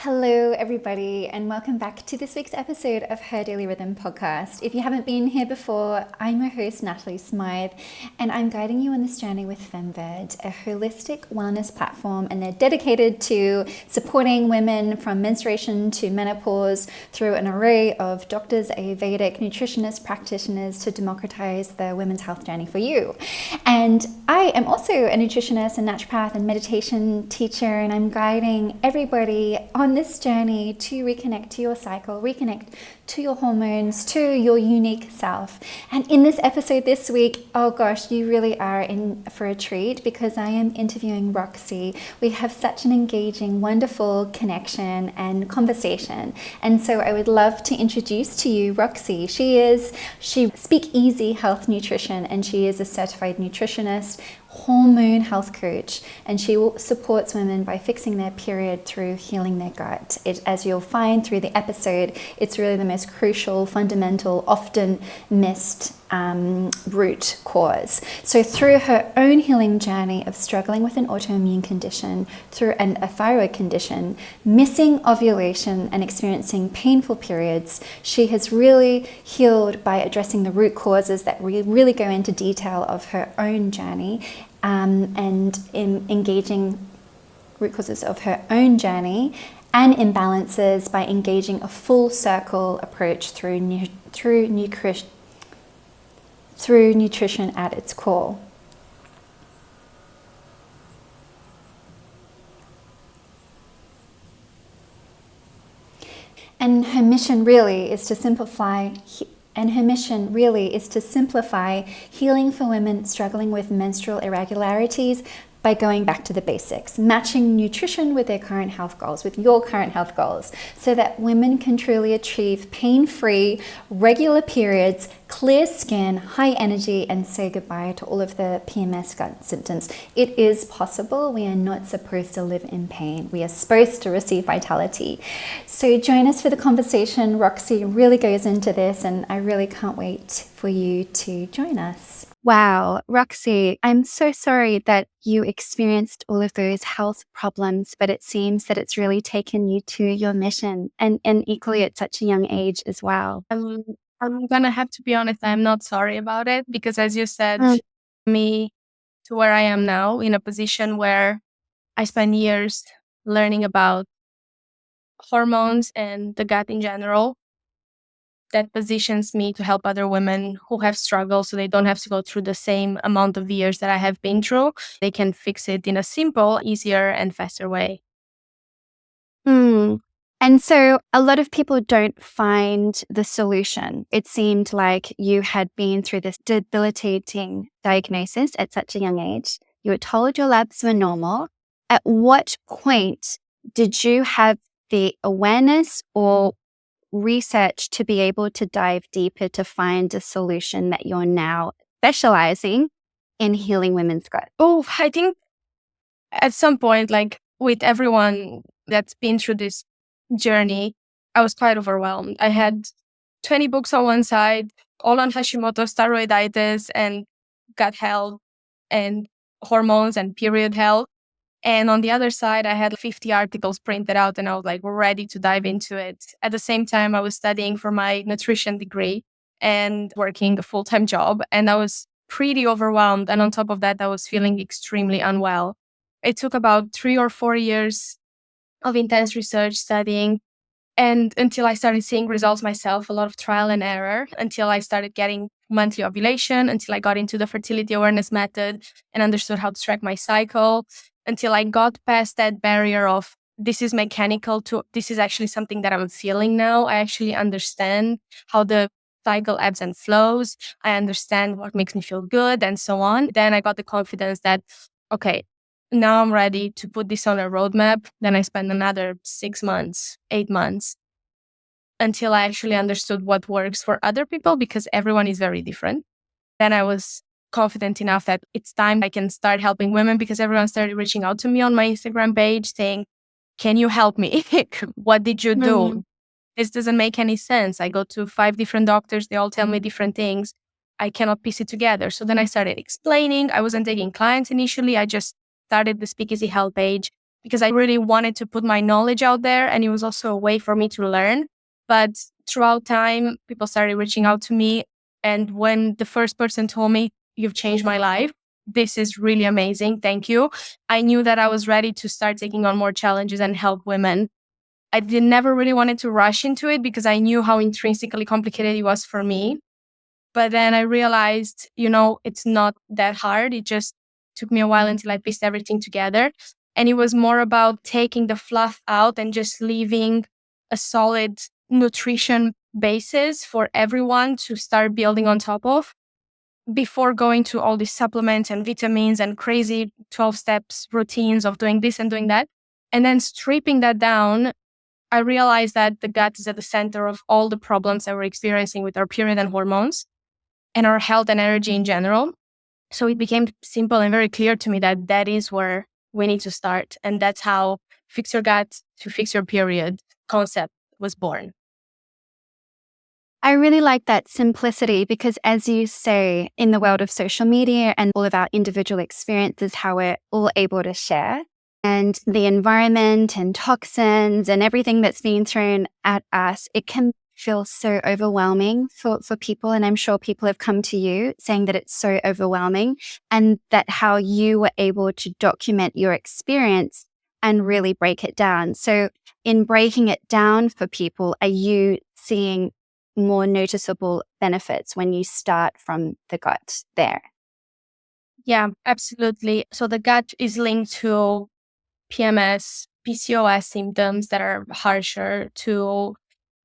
Hello, everybody, and welcome back to this week's episode of Her Daily Rhythm podcast. If you haven't been here before, I'm your host, Natalie Smyth, and I'm guiding you on this journey with FemVed, a holistic wellness platform, and they're dedicated to supporting women from menstruation to menopause through an array of doctors, Ayurvedic, nutritionists, practitioners to democratize the women's health journey for you. And I am also a nutritionist and naturopath and meditation teacher, and I'm guiding everybody on this journey to reconnect to your cycle, reconnect to your hormones, to your unique self. And in this episode this week, oh gosh, you really are in for a treat because I am interviewing Rocsi. We have such an engaging, wonderful connection and conversation. And so I would love to introduce to you Rocsi. She Speak Easy Health Nutrition, and she is a certified nutritionist, hormone health coach, and she supports women by fixing their period through healing their gut. As you'll find through the episode, it's really the most crucial, fundamental, often missed root cause. So through her own healing journey of struggling with an autoimmune condition, through a thyroid condition, missing ovulation and experiencing painful periods, she has really healed by addressing the root causes that we really go into detail of her own journey, and in engaging root causes of her own journey and imbalances by engaging a full circle approach through nutrition at its core. And her mission really is to simplify healing for women struggling with menstrual irregularities by going back to the basics, matching nutrition with their current health goals, with your current health goals, so that women can truly achieve pain-free, regular periods, clear skin, high energy, and say goodbye to all of the PMS gut symptoms. It is possible. We are not supposed to live in pain. We are supposed to receive vitality. So join us for the conversation. Rocsi really goes into this, and I really can't wait for you to join us. Wow, Rocsi, I'm so sorry that you experienced all of those health problems, but it seems that it's really taken you to your mission, and equally at such a young age as well. I'm gonna have to be honest, I'm not sorry about it because as you said, me to where I am now in a position where I spent years learning about hormones and the gut in general. That positions me to help other women who have struggled so they don't have to go through the same amount of years that I have been through. They can fix it in a simple, easier, and faster way. And so a lot of people don't find the solution. It seemed like you had been through this debilitating diagnosis at such a young age. You were told your labs were normal. At what point did you have the awareness or research to be able to dive deeper to find a solution that you're now specializing in healing women's gut? Oh, I think at some point, like with everyone that's been through this journey, I was quite overwhelmed. I had 20 books on one side, all on Hashimoto's, thyroiditis, and gut health, and hormones and period health. And on the other side, I had 50 articles printed out and I was like ready to dive into it. At the same time, I was studying for my nutrition degree and working a full-time job. And I was pretty overwhelmed. And on top of that, I was feeling extremely unwell. It took about 3 or 4 years of intense research, studying, and until I started seeing results myself, a lot of trial and error, until I started getting monthly ovulation, until I got into the fertility awareness method and understood how to track my cycle, until I got past that barrier of this is mechanical to this is actually something that I'm feeling now. I actually understand how the cycle ebbs and flows. I understand what makes me feel good and so on. Then I got the confidence that, okay, now I'm ready to put this on a roadmap. Then I spent another 6 months, 8 months until I actually understood what works for other people because everyone is very different. Then I was confident enough that it's time I can start helping women because everyone started reaching out to me on my Instagram page saying, can you help me? What did you do? This doesn't make any sense. I go to 5 different doctors. They all tell me different things. I cannot piece it together. So then I started explaining. I wasn't taking clients initially. I just started the Speakeasy Health page because I really wanted to put my knowledge out there. And it was also a way for me to learn. But throughout time, people started reaching out to me. And when the first person told me, "You've changed my life, this is really amazing, thank you," I knew that I was ready to start taking on more challenges and help women. I never really wanted to rush into it because I knew how intrinsically complicated it was for me. But then I realized, it's not that hard. It just took me a while until I pieced everything together. And it was more about taking the fluff out and just leaving a solid nutrition basis for everyone to start building on top of before going to all these supplements and vitamins and crazy 12 steps routines of doing this and doing that. And then stripping that down, I realized that the gut is at the center of all the problems that we're experiencing with our period and hormones and our health and energy in general. So it became simple and very clear to me that that is where we need to start. And that's how Fix Your Gut to Fix Your Period concept was born. I really like that simplicity because, as you say, in the world of social media and all of our individual experiences, how we're all able to share, and the environment and toxins and everything that's being thrown at us, it can feel so overwhelming for people. And I'm sure people have come to you saying that it's so overwhelming, and that how you were able to document your experience and really break it down. So in breaking it down for people, are you seeing more noticeable benefits when you start from the gut there? Yeah, absolutely. So the gut is linked to PMS, PCOS symptoms that are harsher, to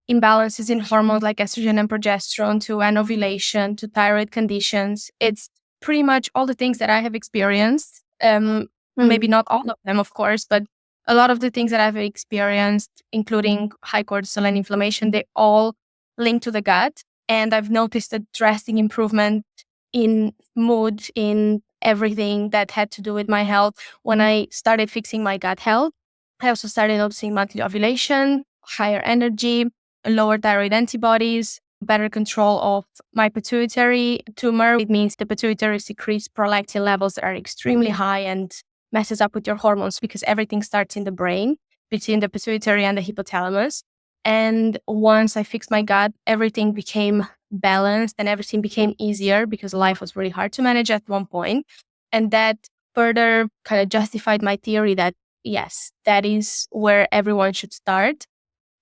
imbalances in hormones like estrogen and progesterone, to anovulation, to thyroid conditions. It's pretty much all the things that I have experienced. Maybe not all of them, of course, but a lot of the things that I've experienced, including high cortisol and inflammation, they all link to the gut. And I've noticed a drastic improvement in mood, in everything that had to do with my health when I started fixing my gut health. I also started noticing monthly ovulation, higher energy, lower thyroid antibodies, better control of my pituitary tumor. It means the pituitary secretes prolactin levels that are extremely high and messes up with your hormones because everything starts in the brain between the pituitary and the hypothalamus. And once I fixed my gut, everything became balanced and everything became easier because life was really hard to manage at one point. And that further kind of justified my theory that, yes, that is where everyone should start.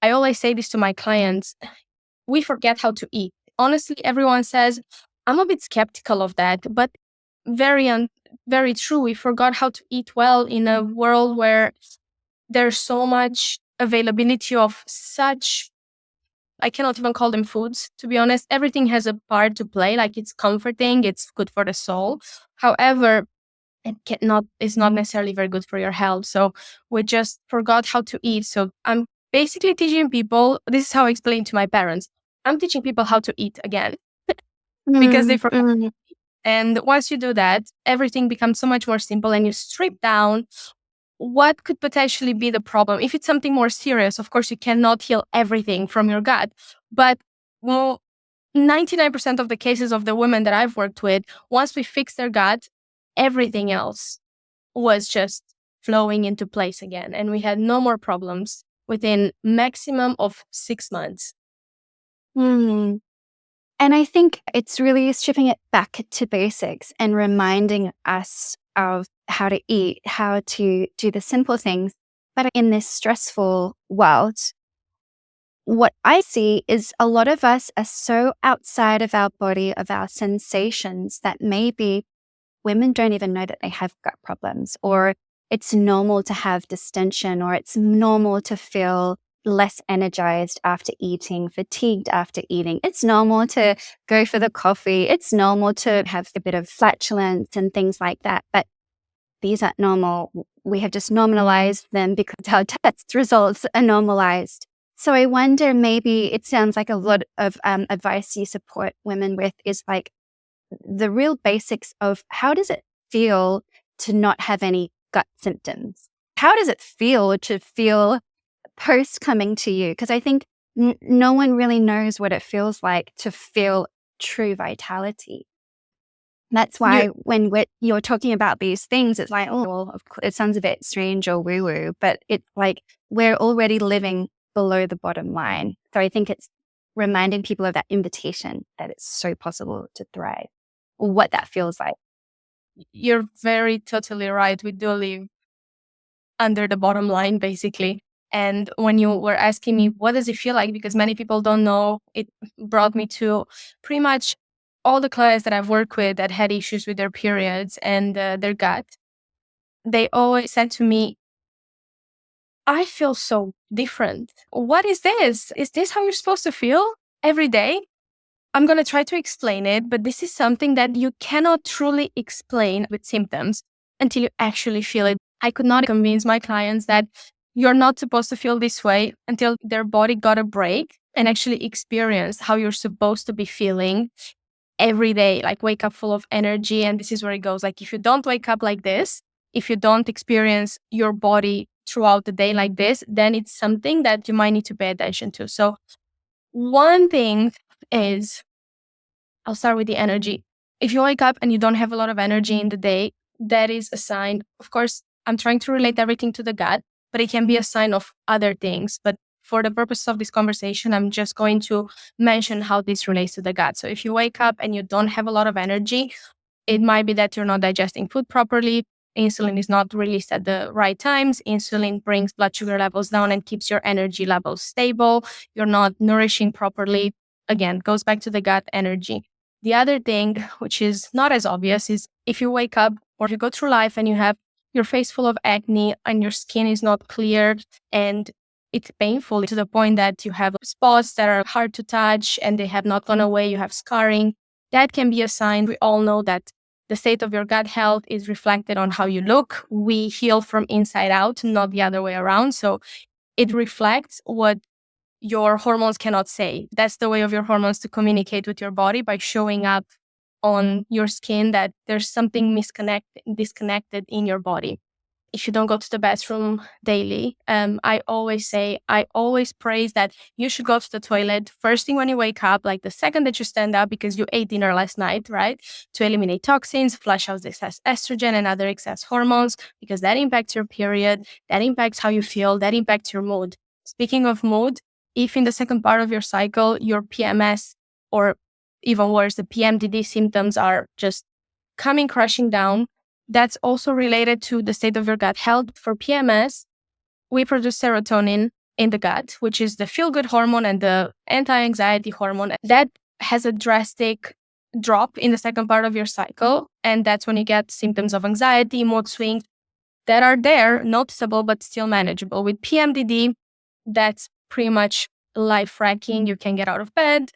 I always say this to my clients. We forget how to eat. Honestly, everyone says, I'm a bit skeptical of that, but very true. We forgot how to eat well in a world where there's so much availability of such, I cannot even call them foods, to be honest. Everything has a part to play. Like, it's comforting, it's good for the soul. However, it's not necessarily very good for your health. So we just forgot how to eat. So I'm basically teaching people, this is how I explain to my parents. I'm teaching people how to eat again because they forgot. And once you do that, everything becomes so much more simple and you strip down what could potentially be the problem. If it's something more serious, of course, you cannot heal everything from your gut. But 99% of the cases of the women that I've worked with, once we fixed their gut, everything else was just flowing into place again. And we had no more problems within maximum of 6 months. And I think it's really stripping it back to basics and reminding us of how to eat, how to do the simple things. But in this stressful world, what I see is a lot of us are so outside of our body, of our sensations, that maybe women don't even know that they have gut problems, or it's normal to have distension, or it's normal to feel less energized after eating, fatigued after eating. It's normal to go for the coffee. It's normal to have a bit of flatulence and things like that. But these aren't normal. We have just normalized them because our test results are normalized. So I wonder, maybe it sounds like a lot of advice you support women with is like the real basics of how does it feel to not have any gut symptoms? How does it feel to feel post coming to you? Because I think no one really knows what it feels like to feel true vitality. That's why when you're talking about these things, it's like, oh, well, it sounds a bit strange or woo-woo, but it's like we're already living below the bottom line. So I think it's reminding people of that invitation that it's so possible to thrive, or what that feels like. You're very totally right. We do live under the bottom line, basically. And when you were asking me, what does it feel like? Because many people don't know, it brought me to pretty much all the clients that I've worked with that had issues with their periods and their gut. They always said to me, I feel so different. What is this? Is this how you're supposed to feel every day? I'm going to try to explain it, but this is something that you cannot truly explain with symptoms until you actually feel it. I could not convince my clients that you're not supposed to feel this way until their body got a break and actually experienced how you're supposed to be feeling every day, like wake up full of energy. And this is where it goes. Like if you don't wake up like this, if you don't experience your body throughout the day like this, then it's something that you might need to pay attention to. So one thing is, I'll start with the energy. If you wake up and you don't have a lot of energy in the day, that is a sign. Of course, I'm trying to relate everything to the gut, but it can be a sign of other things. But for the purpose of this conversation, I'm just going to mention how this relates to the gut. So if you wake up and you don't have a lot of energy, it might be that you're not digesting food properly. Insulin is not released at the right times. Insulin brings blood sugar levels down and keeps your energy levels stable. You're not nourishing properly. Again, goes back to the gut energy. The other thing, which is not as obvious, is if you wake up or you go through life and you have your face full of acne and your skin is not clear and it's painful to the point that you have spots that are hard to touch and they have not gone away, you have scarring, that can be a sign. We all know that the state of your gut health is reflected on how you look. We heal from inside out, not the other way around. So it reflects what your hormones cannot say. That's the way of your hormones to communicate with your body, by showing up on your skin that there's something disconnected in your body. If you don't go to the bathroom daily, I always praise that you should go to the toilet first thing when you wake up, like the second that you stand up, because you ate dinner last night, right? To eliminate toxins, flush out excess estrogen and other excess hormones, because that impacts your period, that impacts how you feel, that impacts your mood. Speaking of mood, if in the second part of your cycle, your PMS, or even worse, the PMDD symptoms are just coming crashing down, that's also related to the state of your gut health. For PMS, we produce serotonin in the gut, which is the feel-good hormone and the anti-anxiety hormone. That has a drastic drop in the second part of your cycle. And that's when you get symptoms of anxiety, mood swings that are there, noticeable, but still manageable. With PMDD, that's pretty much life-wrecking. You can get out of bed.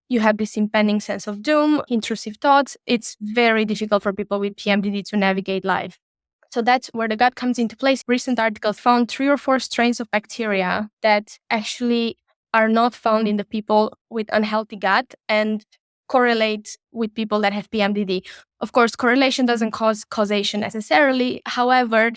You have this impending sense of doom, intrusive thoughts. It's very difficult for people with PMDD to navigate life. So that's where the gut comes into place. Recent articles found 3 or 4 strains of bacteria that actually are not found in the people with unhealthy gut and correlate with people that have PMDD. Of course, correlation doesn't cause causation necessarily. However,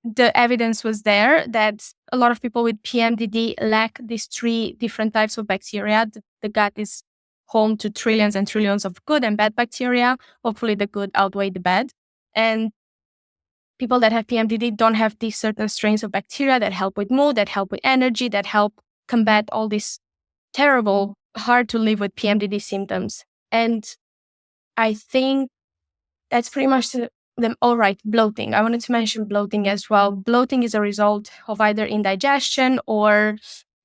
the evidence was there that a lot of people with PMDD lack these 3 different types of bacteria. The gut is home to trillions and trillions of good and bad bacteria. Hopefully the good outweigh the bad. And people that have PMDD don't have these certain strains of bacteria that help with mood, that help with energy, that help combat all these terrible, hard to live with PMDD symptoms. And I think that's pretty much them. All right, bloating. I wanted to mention bloating as well. Bloating is a result of either indigestion or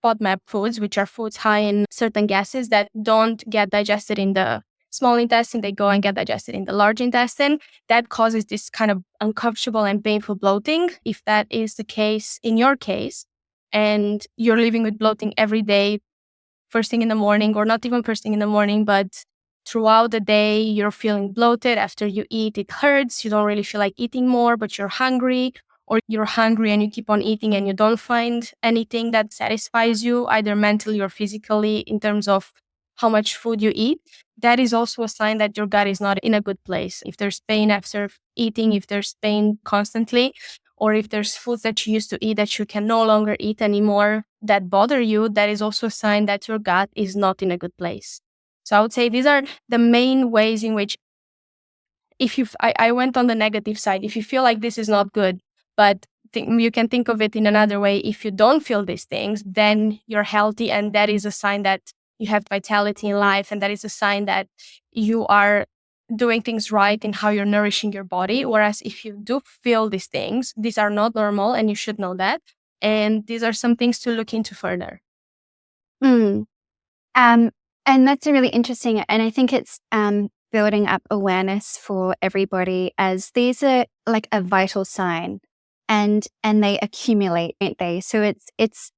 FODMAP foods, which are foods high in certain gases that don't get digested in the small intestine. They go and get digested in the large intestine. That causes this kind of uncomfortable and painful bloating. If that is the case in your case, and you're living with bloating every day, first thing in the morning, or not even first thing in the morning, but throughout the day, you're feeling bloated. After you eat, it hurts. You don't really feel like eating more, but you're hungry, or you're hungry and you keep on eating and you don't find anything that satisfies you, either mentally or physically, in terms of how much food you eat. That is also a sign that your gut is not in a good place. If there's pain after eating, if there's pain constantly, or if there's foods that you used to eat that you can no longer eat anymore that bother you, that is also a sign that your gut is not in a good place. So I would say these are the main ways in which I went on the negative side. If you feel like this is not good, but you can think of it in another way. If you don't feel these things, then you're healthy. And that is a sign that you have vitality in life. And that is a sign that you are doing things right in how you're nourishing your body. Whereas if you do feel these things, these are not normal and you should know that. And these are some things to look into further. Mm. And that's really interesting. And I think it's building up awareness for everybody, as these are like a vital sign, and they accumulate, don't they? So it's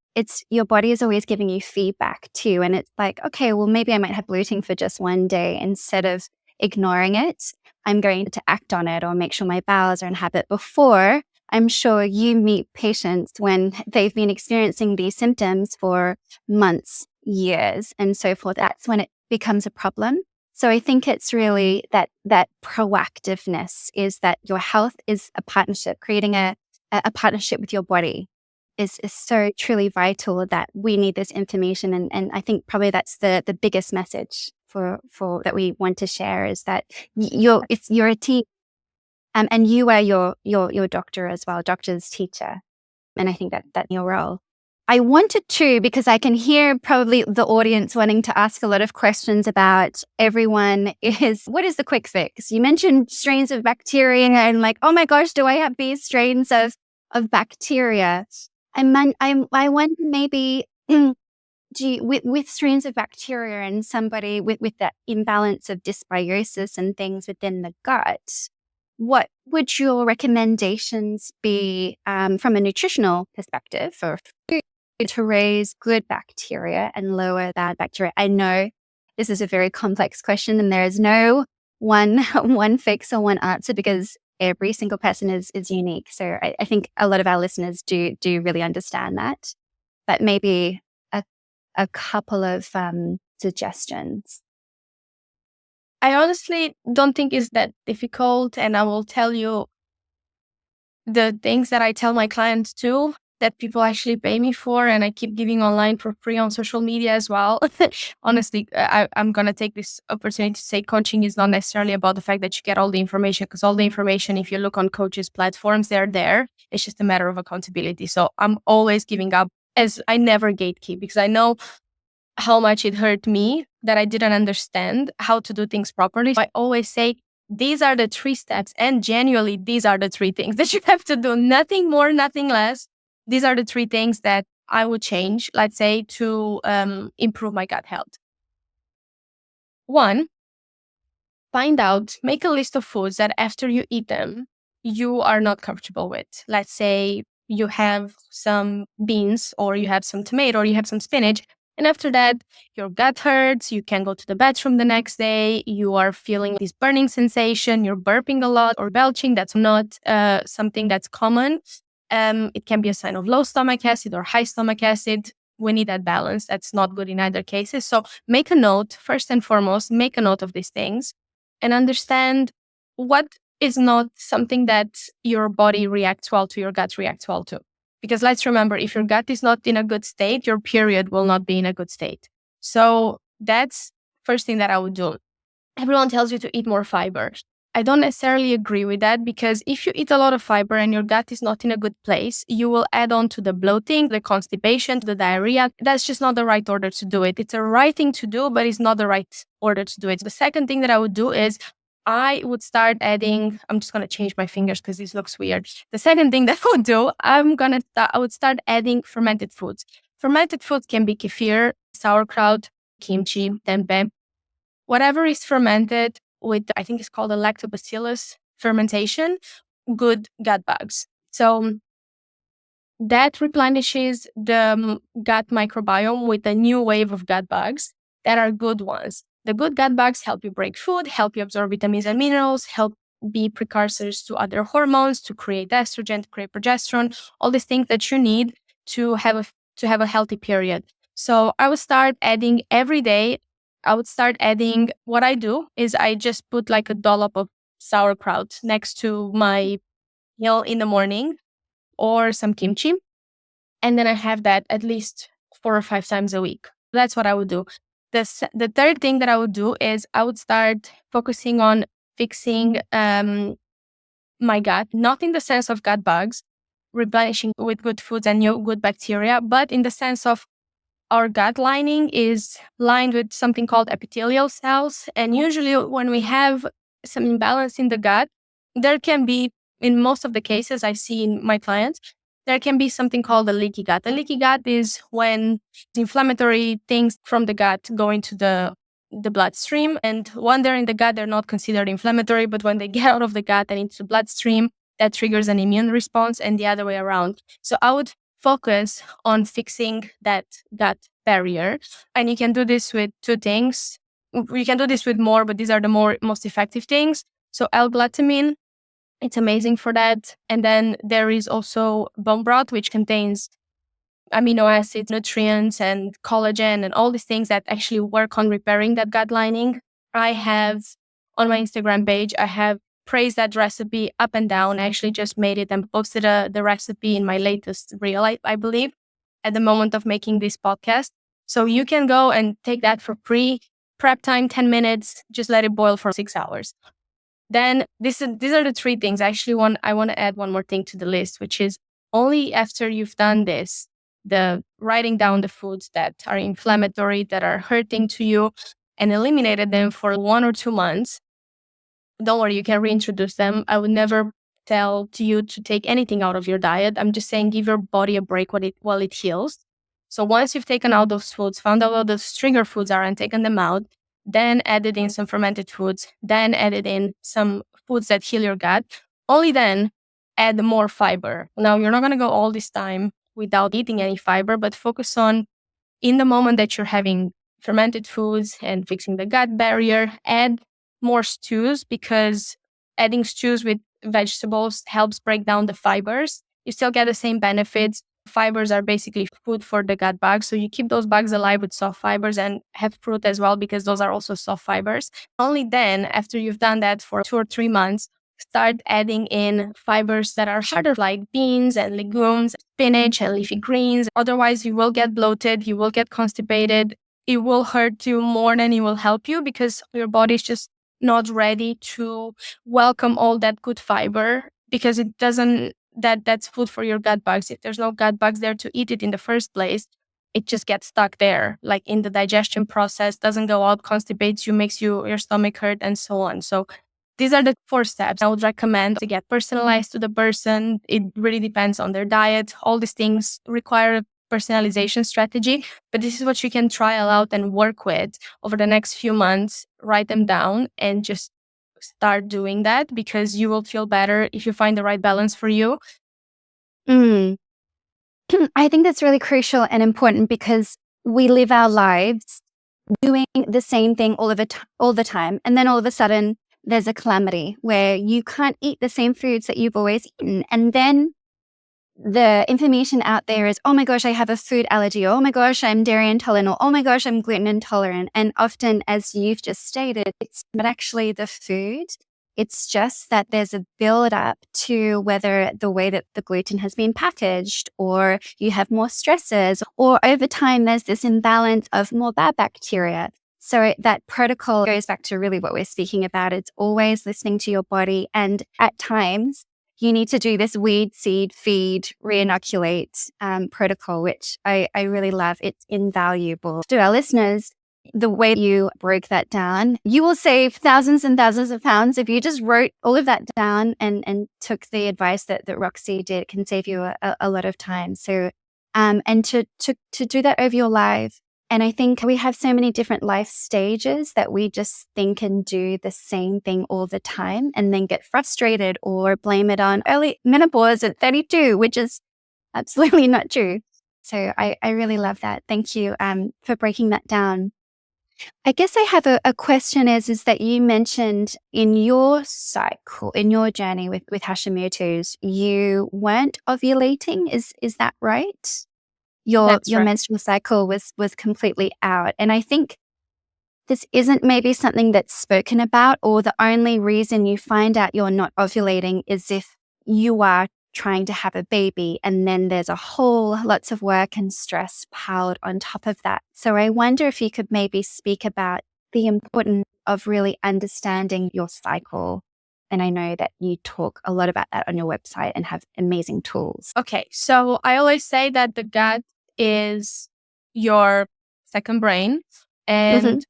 your body is always giving you feedback too. And it's like, okay, well, maybe I might have bloating for just one day. Instead of ignoring it, I'm going to act on it or make sure my bowels are in habit. Before, I'm sure you meet patients when they've been experiencing these symptoms for months, years, and so forth. That's when it becomes a problem. So I think it's really that proactiveness is that your health is a partnership. Creating a partnership with your body is so truly vital, that we need this information. And I think probably that's the biggest message for that we want to share, is that you're a team, and you are your doctor as well, doctor's teacher. And I think that's your role. I wanted to, because I can hear probably the audience wanting to ask a lot of questions about everyone, is what is the quick fix? You mentioned strains of bacteria, and like, oh my gosh, do I have these strains of bacteria? I wonder, maybe with strains of bacteria and somebody with that imbalance of dysbiosis and things within the gut, what would your recommendations be from a nutritional perspective for food to raise good bacteria and lower bad bacteria? I know this is a very complex question, and there is no one fix or one answer, because every single person is unique. So I think a lot of our listeners do really understand that. But maybe a couple of suggestions. I honestly don't think it's that difficult. And I will tell you the things that I tell my clients too, that people actually pay me for, and I keep giving online for free on social media as well. Honestly, I'm going to take this opportunity to say coaching is not necessarily about the fact that you get all the information, because all the information, if you look on coaches' platforms, they're there. It's just a matter of accountability. So I'm always giving up, as I never gatekeep, because I know how much it hurt me that I didn't understand how to do things properly. So I always say, these are the 3 steps. And genuinely, these are the 3 things that you have to do. Nothing more, nothing less. These are the 3 things that I would change, let's say, to improve my gut health. 1, make a list of foods that after you eat them, you are not comfortable with. Let's say you have some beans, or you have some tomato, or you have some spinach. And after that, your gut hurts, you can't go to the bathroom the next day, you are feeling this burning sensation, you're burping a lot or belching. That's not something that's common. It can be a sign of low stomach acid or high stomach acid. We need that balance. That's not good in either cases. So make a note, first and foremost, make a note of these things and understand what is not something that your body reacts well to, your gut reacts well to. Because let's remember, if your gut is not in a good state, your period will not be in a good state. So that's first thing that I would do. Everyone tells you to eat more fiber. I don't necessarily agree with that, because if you eat a lot of fiber and your gut is not in a good place, you will add on to the bloating, the constipation, the diarrhea. That's just not the right order to do it. It's a right thing to do, but it's not the right order to do it. The second thing that I would do is I would start adding, I'm just going to change my fingers because this looks weird. The second thing that I would do, I would start adding fermented foods. Fermented foods can be kefir, sauerkraut, kimchi, tempeh, whatever is fermented with, I think it's called a lactobacillus fermentation, good gut bugs. So that replenishes the gut microbiome with a new wave of gut bugs that are good ones. The good gut bugs help you break food, help you absorb vitamins and minerals, help be precursors to other hormones, to create estrogen, to create progesterone, all these things that you need to have a healthy period. So I would start adding every day. What I do is I just put like a dollop of sauerkraut next to my meal in the morning, or some kimchi. And then I have that at least 4 or 5 times a week. That's what I would do. The third thing that I would do is I would start focusing on fixing my gut, not in the sense of gut bugs, replenishing with good foods and new good bacteria, but in the sense of our gut lining is lined with something called epithelial cells. And usually when we have some imbalance in the gut, there can be, in most of the cases I see in my clients, there can be something called a leaky gut. A leaky gut is when the inflammatory things from the gut go into the bloodstream. And when they're in the gut, they're not considered inflammatory, but when they get out of the gut and into the bloodstream, that triggers an immune response and the other way around. So I would focus on fixing that gut barrier. And you can do this with two things. You can do this with more, but these are the most effective things. So L-glutamine, it's amazing for that. And then there is also bone broth, which contains amino acids, nutrients, and collagen, and all these things that actually work on repairing that gut lining. I have on my Instagram page, I have praised that recipe up and down. I actually just made it and posted the recipe in my latest reel, I believe, at the moment of making this podcast. So you can go and take that for free. Prep time, 10 minutes, just let it boil for 6 hours. Then these are the three things. Actually, I want to add one more thing to the list, which is only after you've done this, the writing down the foods that are inflammatory, that are hurting to you, and eliminated them for 1 or 2 months. Don't worry, you can reintroduce them. I would never tell you to take anything out of your diet. I'm just saying give your body a break while it heals. So once you've taken out those foods, found out what those trigger foods are and taken them out, then added in some fermented foods, then added in some foods that heal your gut, only then add more fiber. Now, you're not going to go all this time without eating any fiber, but focus on, in the moment that you're having fermented foods and fixing the gut barrier, add more stews, because adding stews with vegetables helps break down the fibers. You still get the same benefits. Fibers are basically food for the gut bugs. So you keep those bugs alive with soft fibers, and have fruit as well, because those are also soft fibers. Only then, after you've done that for 2 or 3 months, start adding in fibers that are harder, like beans and legumes, spinach and leafy greens. Otherwise, you will get bloated, you will get constipated. It will hurt you more than it will help you, because your body is just not ready to welcome all that good fiber, because it doesn't, that's food for your gut bugs. If there's no gut bugs there to eat it in the first place, it just gets stuck there, like in the digestion process, doesn't go out, constipates you, makes your stomach hurt, and so on. So these are the 4 steps I would recommend to get personalized to the person. It really depends on their diet. All these things require a personalization strategy, but this is what you can trial out and work with over the next few months. Write them down and just start doing that, because you will feel better if you find the right balance for you. I think that's really crucial and important, because we live our lives doing the same thing all the time. And then all of a sudden there's a calamity where you can't eat the same foods that you've always eaten. And then the information out there is, oh my gosh, I have a food allergy. Or, oh my gosh, I'm dairy intolerant. Or, oh my gosh, I'm gluten intolerant. And often, as you've just stated, it's not actually the food. It's just that there's a build up to whether the way that the gluten has been packaged, or you have more stresses, or over time, there's this imbalance of more bad bacteria. So that protocol goes back to really what we're speaking about. It's always listening to your body. And at times, you need to do this weed, seed, feed, reinoculate protocol, which I really love. It's invaluable. To our listeners, the way you broke that down, you will save thousands and thousands of pounds if you just wrote all of that down and took the advice that Rocsi did. It can save you a lot of time. So, and to do that over your life. And I think we have so many different life stages that we just think and do the same thing all the time, and then get frustrated or blame it on early menopause at 32, which is absolutely not true. So I really love that. Thank you for breaking that down. I guess I have a question is that you mentioned in your cycle, in your journey with Hashimoto's, you weren't ovulating. Is that right? Your menstrual cycle was completely out. And I think this isn't maybe something that's spoken about, or the only reason you find out you're not ovulating is if you are trying to have a baby, and then there's a whole lots of work and stress piled on top of that. So I wonder if you could maybe speak about the importance of really understanding your cycle. And I know that you talk a lot about that on your website and have amazing tools. Okay, so I always say that the gut is your second brain. And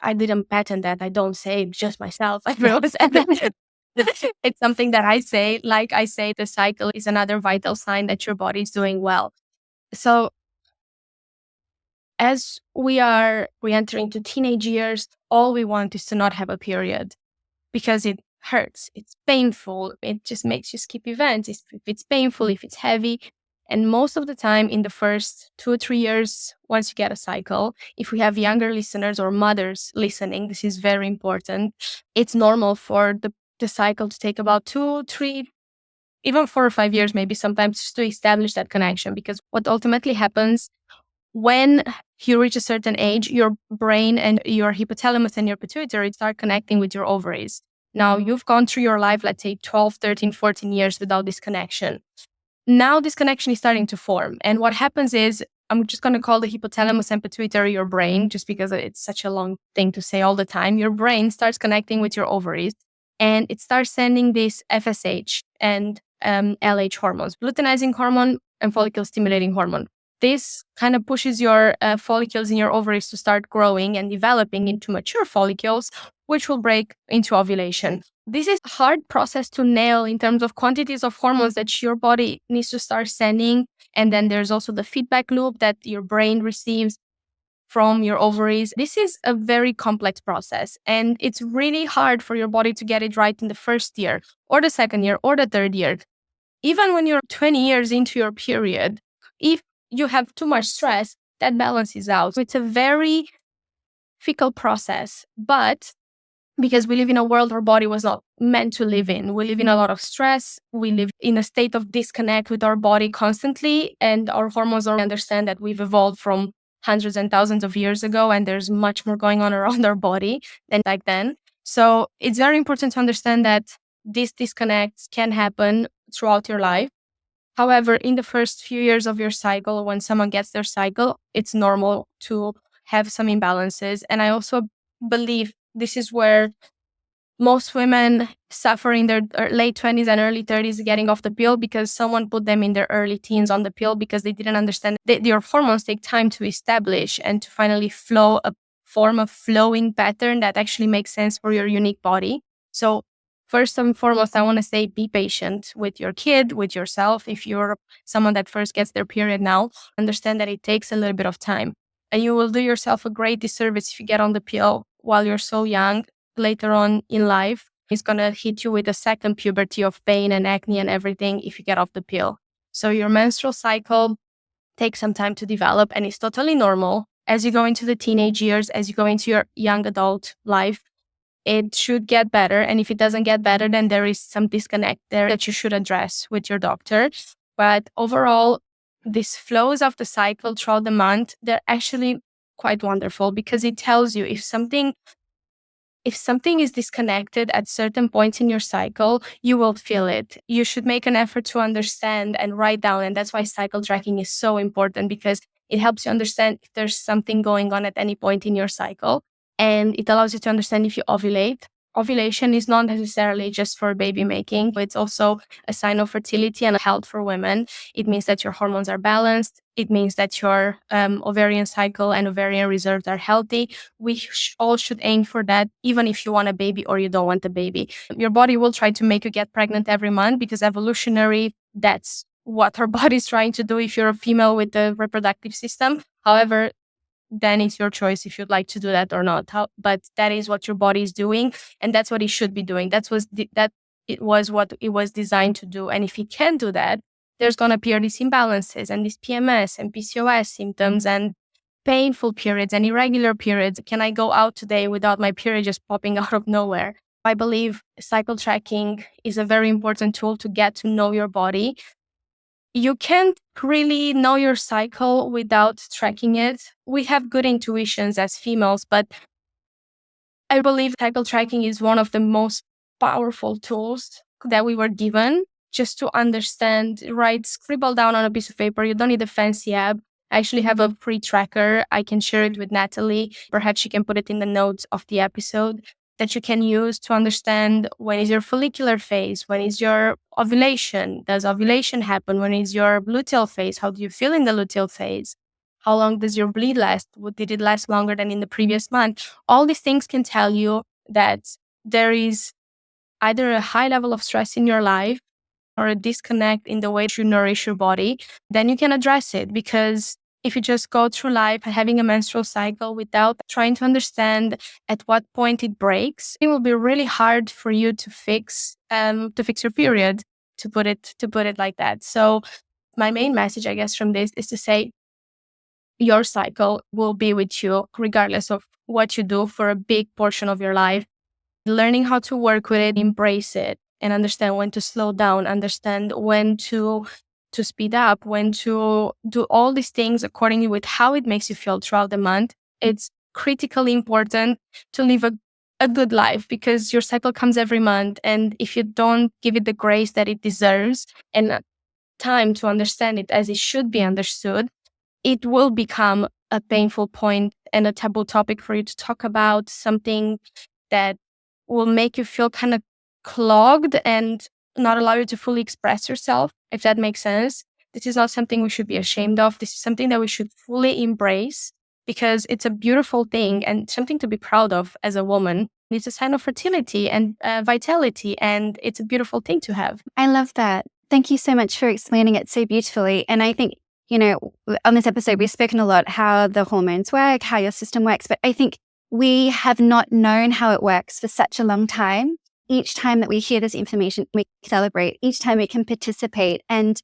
I didn't patent that. I don't say it just myself. I always said that. It's something that I say. Like I say, the cycle is another vital sign that your body is doing well. So as we are re-entering into teenage years, all we want is to not have a period because it hurts. It's painful. It just makes you skip events. If it's painful, if it's heavy. And most of the time in the first 2 or 3 years, once you get a cycle, if we have younger listeners or mothers listening, this is very important. It's normal for the cycle to take about 2, 3, even 4 or 5 years, maybe sometimes, just to establish that connection. Because what ultimately happens when you reach a certain age, your brain and your hypothalamus and your pituitary start connecting with your ovaries. Now, you've gone through your life, let's say 12, 13, 14 years without this connection. Now this connection is starting to form. And what happens is, I'm just going to call the hypothalamus and pituitary your brain, just because it's such a long thing to say all the time. Your brain starts connecting with your ovaries and it starts sending this FSH and LH hormones, luteinizing hormone and follicle stimulating hormone. This kind of pushes your follicles in your ovaries to start growing and developing into mature follicles, which will break into ovulation. This is a hard process to nail in terms of quantities of hormones that your body needs to start sending. And then there's also the feedback loop that your brain receives from your ovaries. This is a very complex process, and it's really hard for your body to get it right in the first year or the second year or the third year. Even when you're 20 years into your period, if you have too much stress, that balances out. It's a very fickle process, but because we live in a world our body was not meant to live in. We live in a lot of stress. We live in a state of disconnect with our body constantly, and our hormones don't understand that we've evolved from hundreds and thousands of years ago, and there's much more going on around our body than back then. So it's very important to understand that these disconnects can happen throughout your life. However, in the first few years of your cycle, when someone gets their cycle, it's normal to have some imbalances. And I also believe this is where most women suffer in their late 20s and early 30s getting off the pill, because someone put them in their early teens on the pill because they didn't understand that your hormones take time to establish and to finally form a flowing pattern that actually makes sense for your unique body. So first and foremost, I want to say be patient with your kid, with yourself. If you're someone that first gets their period now, understand that it takes a little bit of time. And you will do yourself a great disservice if you get on the pill while you're so young. Later on in life, it's going to hit you with a second puberty of pain and acne and everything if you get off the pill. So your menstrual cycle takes some time to develop, and it's totally normal. As you go into the teenage years, as you go into your young adult life, it should get better. And if it doesn't get better, then there is some disconnect there that you should address with your doctor. But overall, these flows of the cycle throughout the month, they're actually quite wonderful, because it tells you if something is disconnected at certain points in your cycle, you will feel it. You should make an effort to understand and write down. And that's why cycle tracking is so important, because it helps you understand if there's something going on at any point in your cycle. And it allows you to understand if you ovulate. Ovulation is not necessarily just for baby making, but it's also a sign of fertility and health for women. It means that your hormones are balanced. It means that your ovarian cycle and ovarian reserves are healthy. We all should aim for that, even if you want a baby or you don't want a baby. Your body will try to make you get pregnant every month, because evolutionary, that's what our body is trying to do if you're a female with the reproductive system. However, then it's your choice if you'd like to do that or not. But that is what your body is doing, and that's what it should be doing. It was what it was designed to do. And if it can't do that, there's going to appear these imbalances and these PMS and PCOS symptoms and painful periods and irregular periods. Can I go out today without my period just popping out of nowhere? I believe cycle tracking is a very important tool to get to know your body. You can't really know your cycle without tracking it. We have good intuitions as females, but I believe cycle tracking is one of the most powerful tools that we were given, just to understand, scribble down on a piece of paper. You don't need a fancy app. I actually have a free tracker. I can share it with Natalie. Perhaps she can put it in the notes of the episode that you can use to understand when is your follicular phase, when is your ovulation, does ovulation happen, when is your luteal phase, how do you feel in the luteal phase, how long does your bleed last, did it last longer than in the previous month. All these things can tell you that there is either a high level of stress in your life or a disconnect in the way you nourish your body. Then you can address it, because if you just go through life having a menstrual cycle without trying to understand at what point it breaks, it will be really hard for you to fix your period, to put it like that. So my main message, I guess, from this is to say your cycle will be with you regardless of what you do for a big portion of your life. Learning how to work with it, embrace it, and understand when to slow down, understand when to speed up, when to do all these things accordingly with how it makes you feel throughout the month. It's critically important to live a good life, because your cycle comes every month. And if you don't give it the grace that it deserves and time to understand it as it should be understood, it will become a painful point and a taboo topic for you to talk about, something that will make you feel kind of clogged and not allow you to fully express yourself, if that makes sense. This is not something we should be ashamed of. This is something that we should fully embrace, because it's a beautiful thing and something to be proud of as a woman. It's a sign of fertility and vitality, and it's a beautiful thing to have. I love that. Thank you so much for explaining it so beautifully. And I think, you know, on this episode, we've spoken a lot how the hormones work, how your system works, but I think we have not known how it works for such a long time. Each time that we hear this information, we celebrate. Each time we can participate. And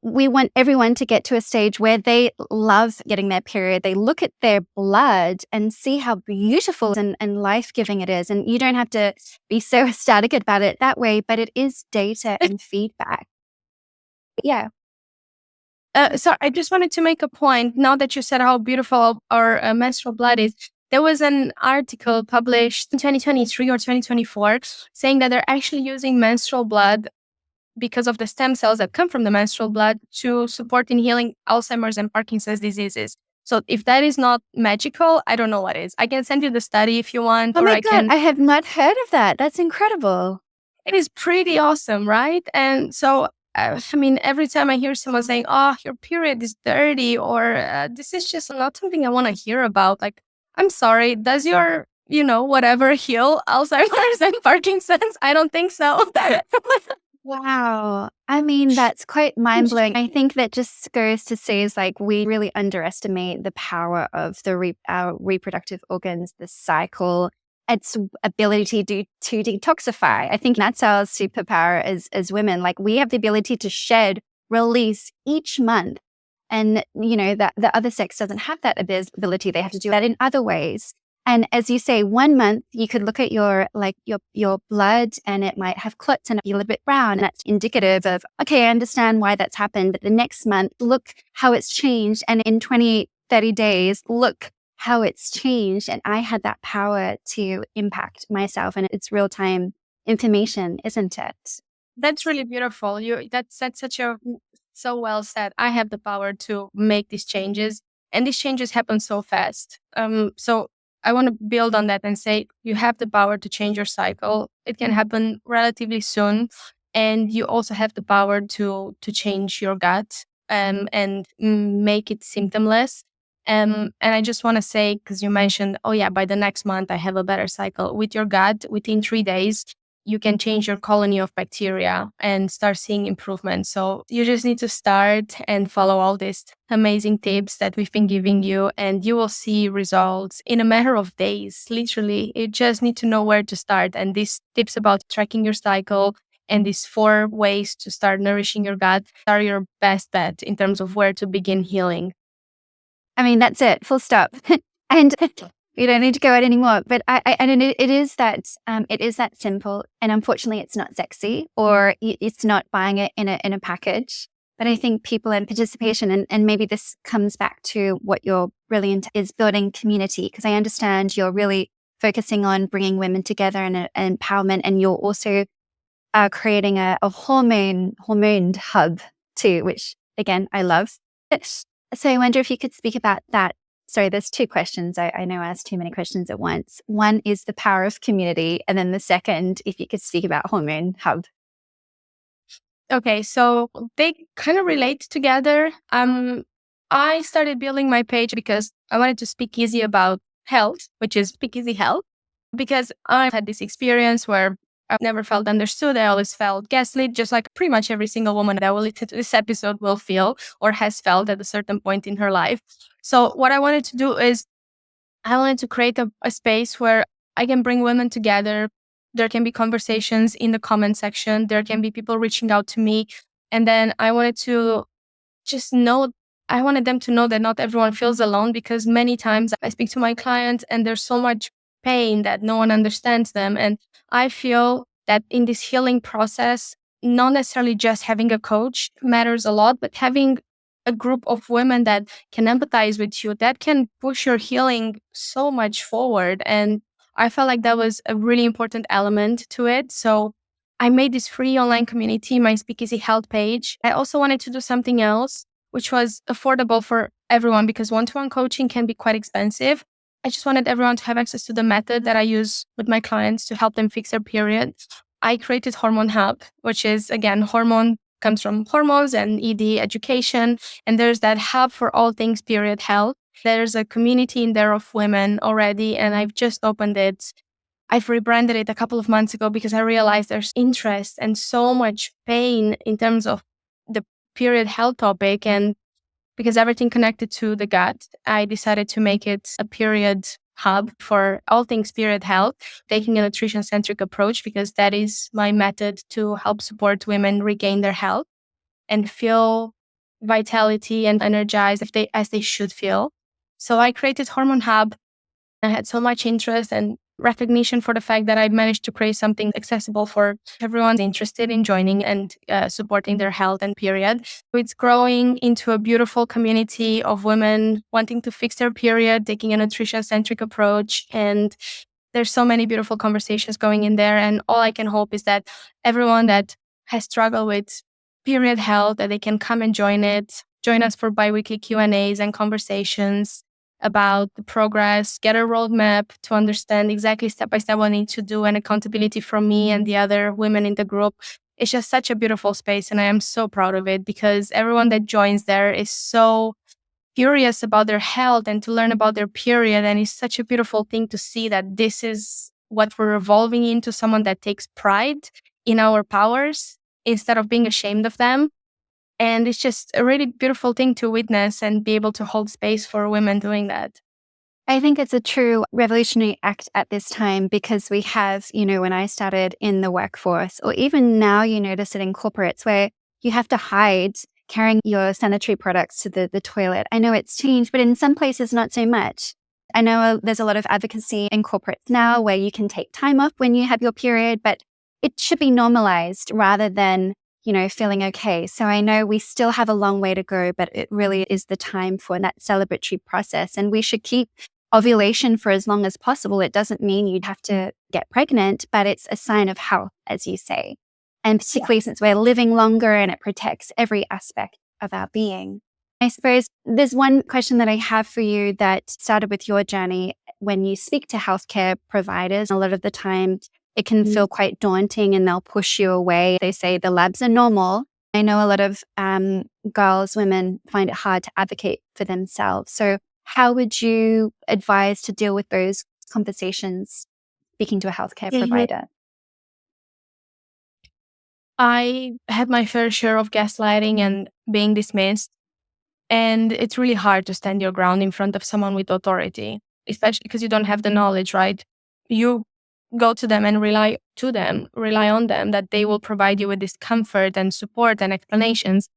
we want everyone to get to a stage where they love getting their period. They look at their blood and see how beautiful and life-giving it is. And you don't have to be so ecstatic about it that way, but it is data and feedback. Yeah. So I just wanted to make a point. Now that you said how beautiful our menstrual blood is, there was an article published in 2023 or 2024 saying that they're actually using menstrual blood, because of the stem cells that come from the menstrual blood, to support in healing Alzheimer's and Parkinson's diseases. So if that is not magical, I don't know what is. I can send you the study if you want. Oh my God, I have not heard of that. That's incredible. It is pretty awesome, right? And so, I mean, every time I hear someone saying, oh, your period is dirty, or this is just not something I want to hear about. Like, I'm sorry, does your, whatever heal Alzheimer's and Parkinson's? I don't think so. Wow. I mean, that's quite mind-blowing. I think that just goes to say is like we really underestimate the power of our reproductive organs, the cycle, its ability to detoxify. I think that's our superpower as women. Like we have the ability to shed, release each month. And, that the other sex doesn't have that ability. They have to do that in other ways. And as you say, 1 month, you could look at your blood and it might have clots and be a little bit brown. And that's indicative of, okay, I understand why that's happened. But the next month, look how it's changed. And in 20, 30 days, look how it's changed. And I had that power to impact myself. And it's real-time information, isn't it? That's really beautiful. That's so well said. I have the power to make these changes, and these changes happen so fast. So I want to build on that and say you have the power to change your cycle. It can happen relatively soon. And you also have the power to change your gut and make it symptomless. And I just want to say, because you mentioned, oh yeah, by the next month, I have a better cycle. With your gut, within 3 days, you can change your colony of bacteria and start seeing improvements. So you just need to start and follow all these amazing tips that we've been giving you, and you will see results in a matter of days. Literally, you just need to know where to start. And these tips about tracking your cycle and these 4 ways to start nourishing your gut are your best bet in terms of where to begin healing. I mean, that's it, full stop. And we don't need to go out anymore. But it is that simple. And unfortunately, it's not sexy, or it's not buying it in a package. But I think people and participation, and maybe this comes back to what you're brilliant is building community. Because I understand you're really focusing on bringing women together and empowerment, and you're also creating a hormone hub too, which again I love. So I wonder if you could speak about that. Sorry, there's two questions. I know I asked too many questions at once. One is the power of community. And then the second, if you could speak about Hormone Hub. Okay, so they kind of relate together. I started building my page because I wanted to speak easy about health, which is Speak Easy Health, because I had this experience where I never felt understood. I always felt gaslit, just like pretty much every single woman that will listen to this episode will feel or has felt at a certain point in her life. So what I wanted to do is I wanted to create a space where I can bring women together. There can be conversations in the comment section. There can be people reaching out to me. And then I wanted to just know, I wanted them to know that not everyone feels alone, because many times I speak to my clients and there's so much pain that no one understands them. And I feel that in this healing process, not necessarily just having a coach matters a lot, but having a group of women that can empathize with you, that can push your healing so much forward. And I felt like that was a really important element to it. So I made this free online community, my Speakeasy Health page. I also wanted to do something else, which was affordable for everyone, because one-to-one coaching can be quite expensive. I just wanted everyone to have access to the method that I use with my clients to help them fix their period. I created Hormone Hub, which is, again, hormone comes from hormones and ED education. And there's that hub for all things period health. There's a community in there of women already, and I've just opened it. I've rebranded it a couple of months ago because I realized there's interest and so much pain in terms of the period health topic. And because everything connected to the gut, I decided to make it a period hub for all things period health, taking a nutrition-centric approach, because that is my method to help support women regain their health and feel vitality and energized as they should feel. So I created Hormone Hub. I had so much interest and recognition for the fact that I managed to create something accessible for everyone interested in joining and supporting their health and period. So it's growing into a beautiful community of women wanting to fix their period, taking a nutrition-centric approach. And there's so many beautiful conversations going in there. And all I can hope is that everyone that has struggled with period health, that they can come and join us for bi-weekly Q&As and conversations about the progress, get a roadmap to understand exactly step by step what I need to do, and accountability from me and the other women in the group. It's just such a beautiful space, and I am so proud of it, because everyone that joins there is so curious about their health and to learn about their period. And it's such a beautiful thing to see that this is what we're evolving into, someone that takes pride in our powers instead of being ashamed of them. And it's just a really beautiful thing to witness and be able to hold space for women doing that. I think it's a true revolutionary act at this time, because we have, when I started in the workforce, or even now you notice it in corporates, where you have to hide carrying your sanitary products to the toilet. I know it's changed, but in some places not so much. I know there's a lot of advocacy in corporates now where you can take time off when you have your period, but it should be normalized rather than feeling okay. So I know we still have a long way to go, but it really is the time for that celebratory process. And we should keep ovulation for as long as possible. It doesn't mean you'd have to get pregnant, but it's a sign of health, as you say. And particularly since we're living longer and it protects every aspect of our being. I suppose there's one question that I have for you that started with your journey. When you speak to healthcare providers, a lot of the time it can feel quite daunting and they'll push you away. They say the labs are normal. I know a lot of women find it hard to advocate for themselves. So how would you advise to deal with those conversations speaking to a healthcare provider? I had my fair share of gaslighting and being dismissed. And it's really hard to stand your ground in front of someone with authority, especially because you don't have the knowledge, right? You go to them and rely on them, that they will provide you with this comfort and support and explanations.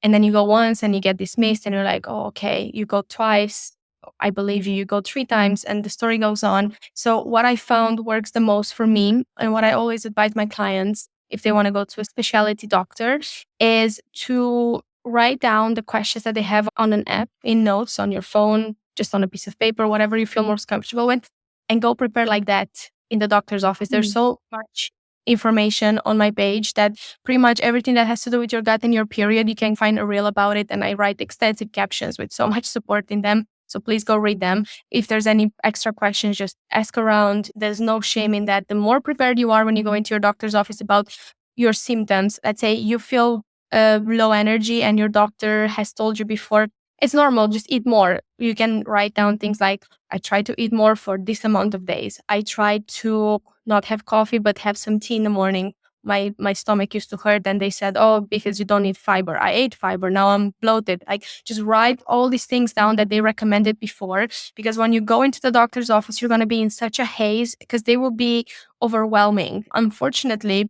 And then you go once and you get dismissed and you're like, oh, okay, you go twice, I believe you go 3 times, and the story goes on. So what I found works the most for me, and what I always advise my clients if they want to go to a specialty doctor, is to write down the questions that they have on an app, in notes on your phone, just on a piece of paper, whatever you feel most comfortable with, and go prepare like that in the doctor's office. There's so much information on my page that pretty much everything that has to do with your gut and your period, you can find a reel about it. And I write extensive captions with so much support in them. So please go read them. If there's any extra questions, just ask around. There's no shame in that. The more prepared you are when you go into your doctor's office about your symptoms, let's say you feel low energy and your doctor has told you before, it's normal, just eat more. You can write down things like, I try to eat more for this amount of days. I try to not have coffee, but have some tea in the morning. My stomach used to hurt and they said, oh, because you don't eat fiber. I ate fiber. Now I'm bloated. Like, just write all these things down that they recommended before. Because when you go into the doctor's office, you're going to be in such a haze because they will be overwhelming. Unfortunately,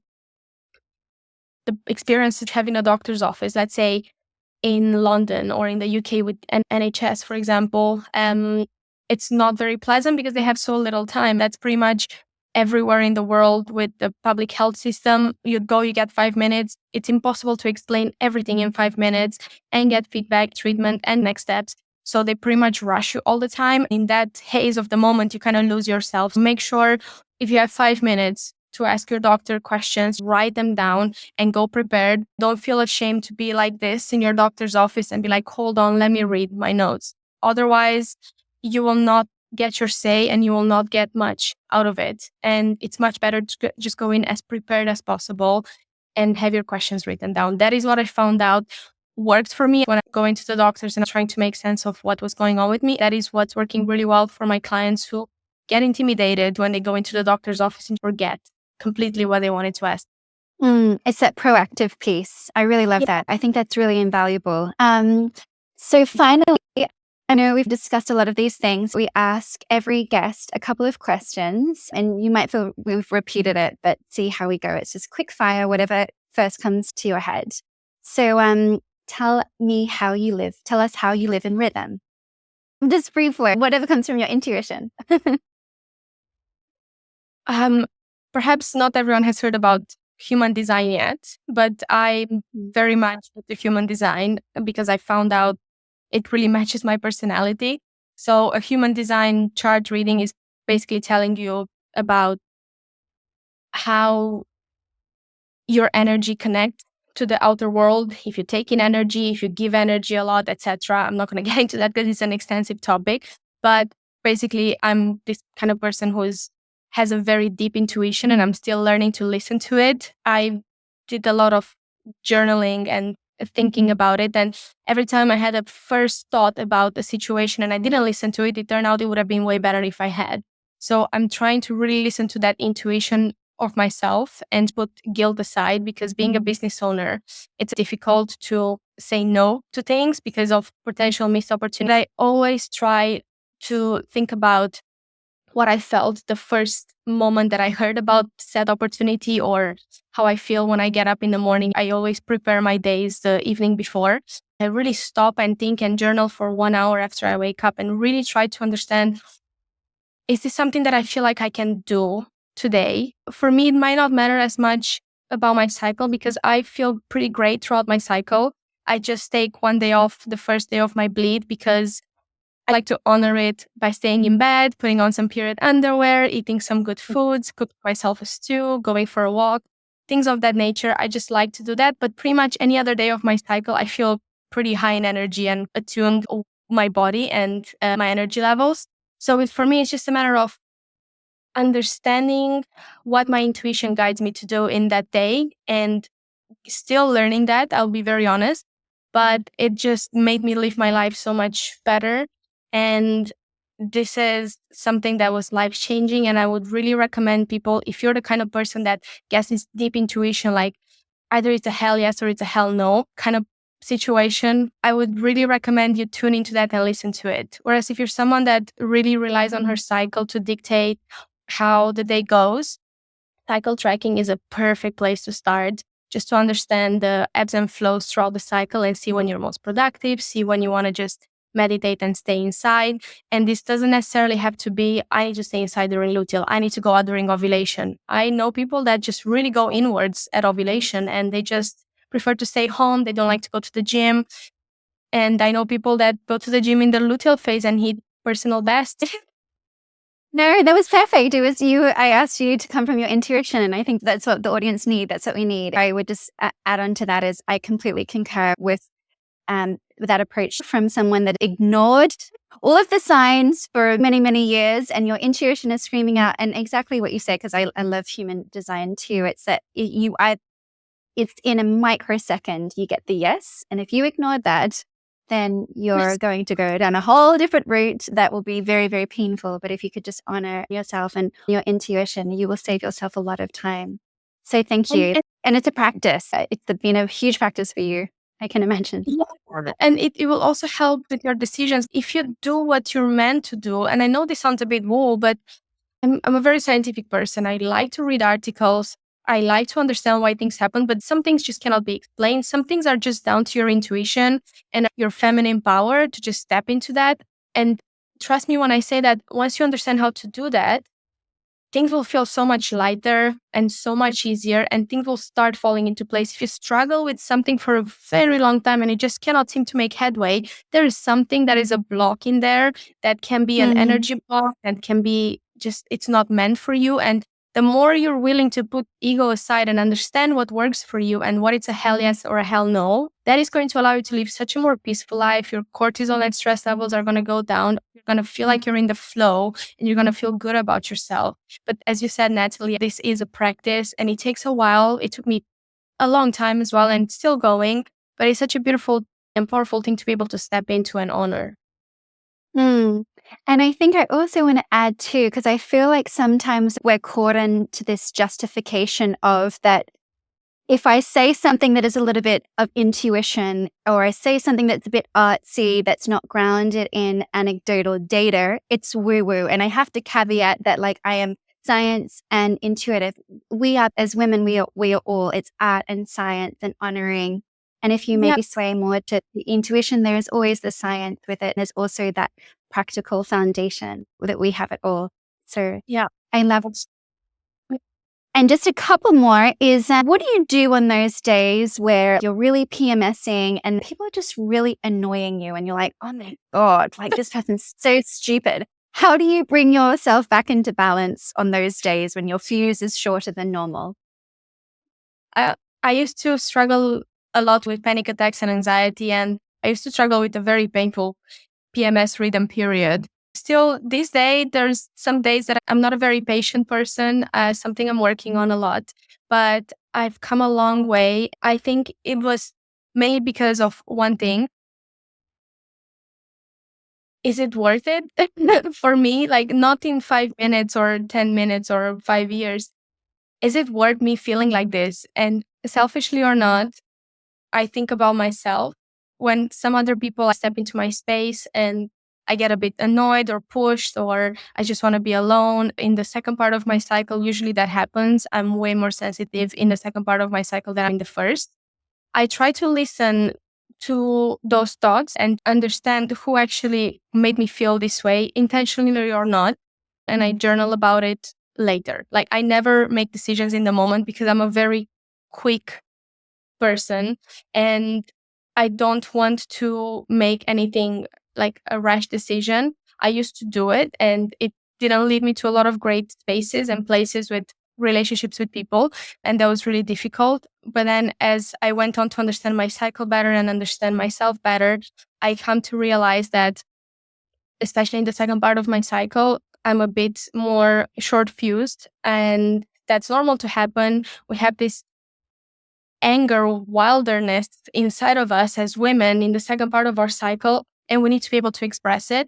the experience of having a doctor's office, let's say in London or in the UK with an NHS, for example, it's not very pleasant because they have so little time. That's pretty much everywhere in the world with the public health system. You go, you get 5 minutes. It's impossible to explain everything in 5 minutes and get feedback, treatment, and next steps. So they pretty much rush you all the time. In that haze of the moment, you kind of lose yourself. Make sure if you have 5 minutes to ask your doctor questions, write them down and go prepared. Don't feel ashamed to be like this in your doctor's office and be like, hold on, let me read my notes. Otherwise, you will not get your say and you will not get much out of it. And it's much better to just go in as prepared as possible and have your questions written down. That is what I found out worked for me when I'm going to the doctors and trying to make sense of what was going on with me. That is what's working really well for my clients who get intimidated when they go into the doctor's office and forget completely what they wanted to ask. It's that proactive piece. I really love that. I think that's really invaluable. So finally, I know we've discussed a lot of these things. We ask every guest a couple of questions, and you might feel we've repeated it, but see how we go. It's just quick fire, whatever first comes to your head. So tell me how you live. Tell us how you live in rhythm. Just briefly, whatever comes from your intuition. Perhaps not everyone has heard about human design yet, but I'm very much into human design because I found out it really matches my personality. So a human design chart reading is basically telling you about how your energy connects to the outer world. If you take in energy, if you give energy a lot, etc. I'm not going to get into that because it's an extensive topic. But basically, I'm this kind of person who has a very deep intuition and I'm still learning to listen to it. I did a lot of journaling and thinking about it. And every time I had a first thought about a situation and I didn't listen to it, it turned out it would have been way better if I had. So I'm trying to really listen to that intuition of myself and put guilt aside, because being a business owner, it's difficult to say no to things because of potential missed opportunity. I always try to think about what I felt the first moment that I heard about said opportunity or how I feel when I get up in the morning. I always prepare my days the evening before. I really stop and think and journal for 1 hour after I wake up and really try to understand, is this something that I feel like I can do today? For me, it might not matter as much about my cycle because I feel pretty great throughout my cycle. I just take 1 day off the first day of my bleed because I like to honor it by staying in bed, putting on some period underwear, eating some good foods, cook myself a stew, going for a walk, things of that nature. I just like to do that. But pretty much any other day of my cycle, I feel pretty high in energy and attuned to my body and my energy levels. So for me, it's just a matter of understanding what my intuition guides me to do in that day and still learning that, I'll be very honest. But it just made me live my life so much better. And this is something that was life-changing. And I would really recommend people, if you're the kind of person that gets this deep intuition, like either it's a hell yes or it's a hell no kind of situation, I would really recommend you tune into that and listen to it. Whereas if you're someone that really relies on her cycle to dictate how the day goes, cycle tracking is a perfect place to start, just to understand the ebbs and flows throughout the cycle and see when you're most productive, see when you want to just meditate and stay inside. And this doesn't necessarily have to be, I need to stay inside during luteal, I need to go out during ovulation. I know people that just really go inwards at ovulation and they just prefer to stay home. They don't like to go to the gym. And I know people that go to the gym in the luteal phase and hit personal best. No, that was perfect. It was you. I asked you to come from your intuition, and I think that's what the audience need. That's what we need. I would just add on to that is I completely concur with that approach from someone that ignored all of the signs for many, many years, and your intuition is screaming out. And exactly what you said, because I love human design too. It's that it's in a microsecond you get the yes, and if you ignored that, then you're going to go down a whole different route that will be very, very painful. But if you could just honor yourself and your intuition, you will save yourself a lot of time. So thank you. And it's a practice. It's been a huge practice for you, I can imagine. And it will also help with your decisions if you do what you're meant to do. And I know this sounds a bit woo, but I'm a very scientific person. I like to read articles. I like to understand why things happen, but some things just cannot be explained. Some things are just down to your intuition and your feminine power to just step into that. And trust me when I say that once you understand how to do that, things will feel so much lighter and so much easier, and things will start falling into place. If you struggle with something for a very long time and you just cannot seem to make headway, there is something that is a block in there that can be an energy block, and can be just, it's not meant for you. And the more you're willing to put ego aside and understand what works for you and what it's a hell yes or a hell no, that is going to allow you to live such a more peaceful life. Your cortisol and stress levels are going to go down. You're going to feel like you're in the flow, and you're going to feel good about yourself. But as you said, Natalie, this is a practice and it takes a while. It took me a long time as well, and it's still going, but it's such a beautiful and powerful thing to be able to step into and honor. And I think I also want to add too, because I feel like sometimes we're caught into this justification of that if I say something that is a little bit of intuition, or I say something that's a bit artsy, that's not grounded in anecdotal data, it's woo-woo. And I have to caveat that, like, I am science and intuitive. We are, as women, we are all, it's art and science and honoring. And if you maybe sway more to the intuition, there is always the science with it. There's also that practical foundation that we have it all. So I love it. And just a couple more is, what do you do on those days where you're really PMSing and people are just really annoying you and you're like, oh my God, like this person's so stupid. How do you bring yourself back into balance on those days when your fuse is shorter than normal? I used to struggle a lot with panic attacks and anxiety, and I used to struggle with a very painful PMS rhythm period. Still, this day, there's some days that I'm not a very patient person, something I'm working on a lot, but I've come a long way. I think it was mainly because of one thing. Is it worth it for me? Like, not in 5 minutes or 10 minutes or 5 years. Is it worth me feeling like this? And selfishly or not, I think about myself. When some other people step into my space and I get a bit annoyed or pushed, or I just want to be alone in the second part of my cycle, usually that happens. I'm way more sensitive in the second part of my cycle than in the first. I try to listen to those thoughts and understand who actually made me feel this way, intentionally or not. And I journal about it later. Like, I never make decisions in the moment because I'm a very quick person and I don't want to make anything like a rash decision. I used to do it and it didn't lead me to a lot of great spaces and places with relationships with people. And that was really difficult. But then as I went on to understand my cycle better and understand myself better, I come to realize that, especially in the second part of my cycle, I'm a bit more short fused, and that's normal to happen. We have this anger, wilderness inside of us as women in the second part of our cycle, and we need to be able to express it.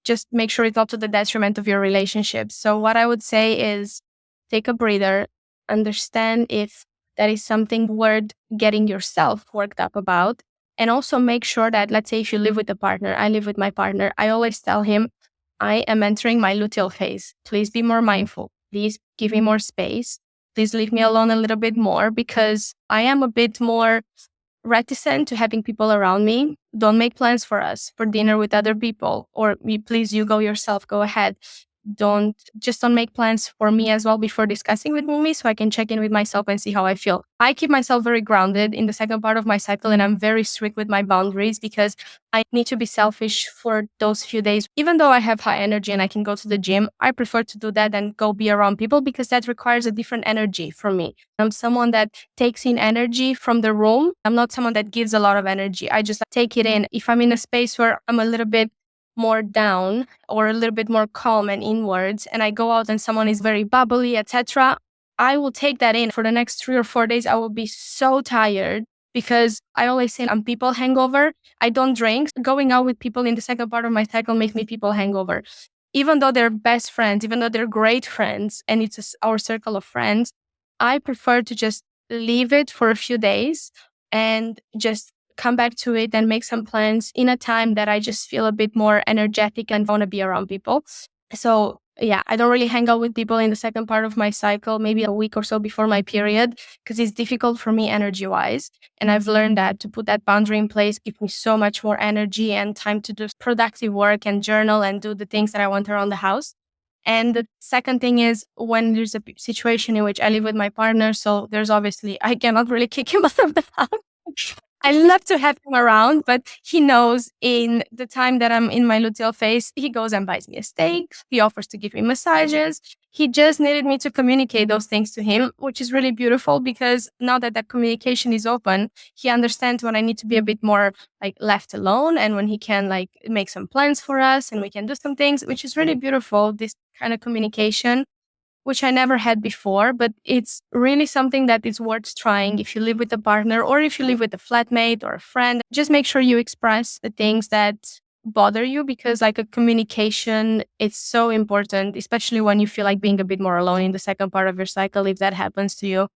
Just make sure it's not to the detriment of your relationship. So what I would say is take a breather, understand if that is something worth getting yourself worked up about, and also make sure that, let's say if you live with a partner, I live with my partner, I always tell him, I am entering my luteal phase. Please be more mindful. Please give me more space. Please leave me alone a little bit more, because I am a bit more reticent to having people around me. Don't make plans for us for dinner with other people, or please, you go yourself, go ahead. don't make plans for me as well before discussing with me, so I can check in with myself and see how I feel. I keep myself very grounded in the second part of my cycle, and I'm very strict with my boundaries because I need to be selfish for those few days. Even though I have high energy and I can go to the gym, I prefer to do that than go be around people because that requires a different energy from me. I'm someone that takes in energy from the room. I'm not someone that gives a lot of energy. I just take it in. If I'm in a space where I'm a little bit more down or a little bit more calm and inwards, and I go out and someone is very bubbly, etc., I will take that in. For the next 3 or 4 days, I will be so tired because I always say I'm people hangover. I don't drink. Going out with people in the second part of my cycle makes me people hangover. Even though they're best friends, even though they're great friends, and it's our circle of friends, I prefer to just leave it for a few days and just come back to it and make some plans in a time that I just feel a bit more energetic and want to be around people. So yeah, I don't really hang out with people in the second part of my cycle, maybe a week or so before my period, because it's difficult for me energy wise. And I've learned that to put that boundary in place gives me so much more energy and time to do productive work and journal and do the things that I want around the house. And the second thing is when there's a situation in which I live with my partner, so there's obviously, I cannot really kick him out of the house. I love to have him around, but he knows in the time that I'm in my luteal phase, he goes and buys me a steak. He offers to give me massages. He just needed me to communicate those things to him, which is really beautiful because now that communication is open, he understands when I need to be a bit more like left alone and when he can like make some plans for us and we can do some things, which is really beautiful, this kind of communication, which I never had before, but it's really something that is worth trying if you live with a partner or if you live with a flatmate or a friend. Just make sure you express the things that bother you because like a communication, it's so important, especially when you feel like being a bit more alone in the second part of your cycle, if that happens to you.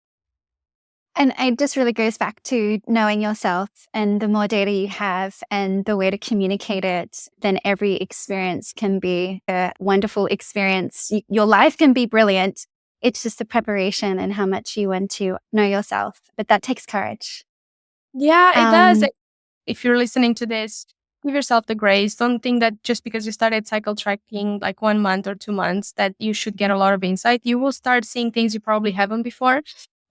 And it just really goes back to knowing yourself, and the more data you have and the way to communicate it, then every experience can be a wonderful experience. Your life can be brilliant. It's just the preparation and how much you want to know yourself. But that takes courage. Yeah, it does. If you're listening to this, give yourself the grace. Don't think that just because you started cycle tracking like 1 month or 2 months that you should get a lot of insight. You will start seeing things you probably haven't before.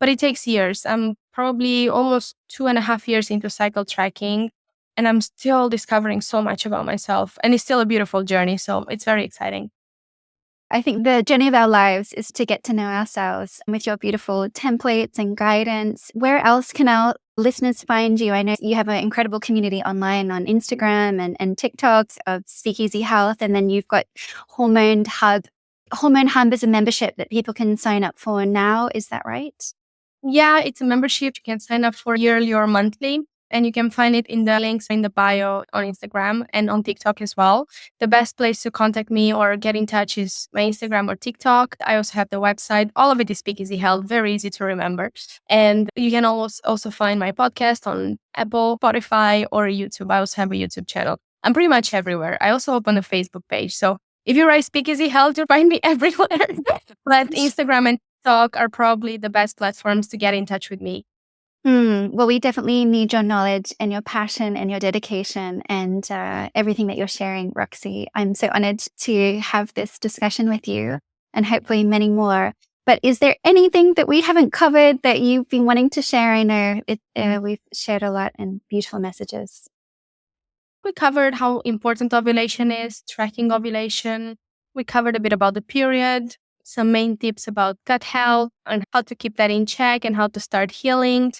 But it takes years. I'm probably almost 2.5 years into cycle tracking, and I'm still discovering so much about myself. And it's still a beautiful journey. So it's very exciting. I think the journey of our lives is to get to know ourselves. With your beautiful templates and guidance, where else can our listeners find you? I know you have an incredible community online on Instagram and TikTok of Speakeasy Health, and then you've got Hormone Hub. Hormone Hub is a membership that people can sign up for now. Is that right? Yeah, it's a membership. You can sign up for yearly or monthly, and you can find it in the links in the bio on Instagram and on TikTok as well. The best place to contact me or get in touch is my Instagram or TikTok. I also have the website. All of it is Speakeasy Health, very easy to remember. And you can also find my podcast on Apple, Spotify, or YouTube. I also have a YouTube channel. I'm pretty much everywhere. I also open a Facebook page. So if you write Speakeasy Health, you'll find me everywhere. But Instagram and TikTok are probably the best platforms to get in touch with me. Well, we definitely need your knowledge and your passion and your dedication and everything that you're sharing, Rocsi. I'm so honored to have this discussion with you and hopefully many more. But is there anything that we haven't covered that you've been wanting to share? I know we've shared a lot and beautiful messages. We covered how important ovulation is, tracking ovulation. We covered a bit about the period, some main tips about gut health and how to keep that in check and how to start healing.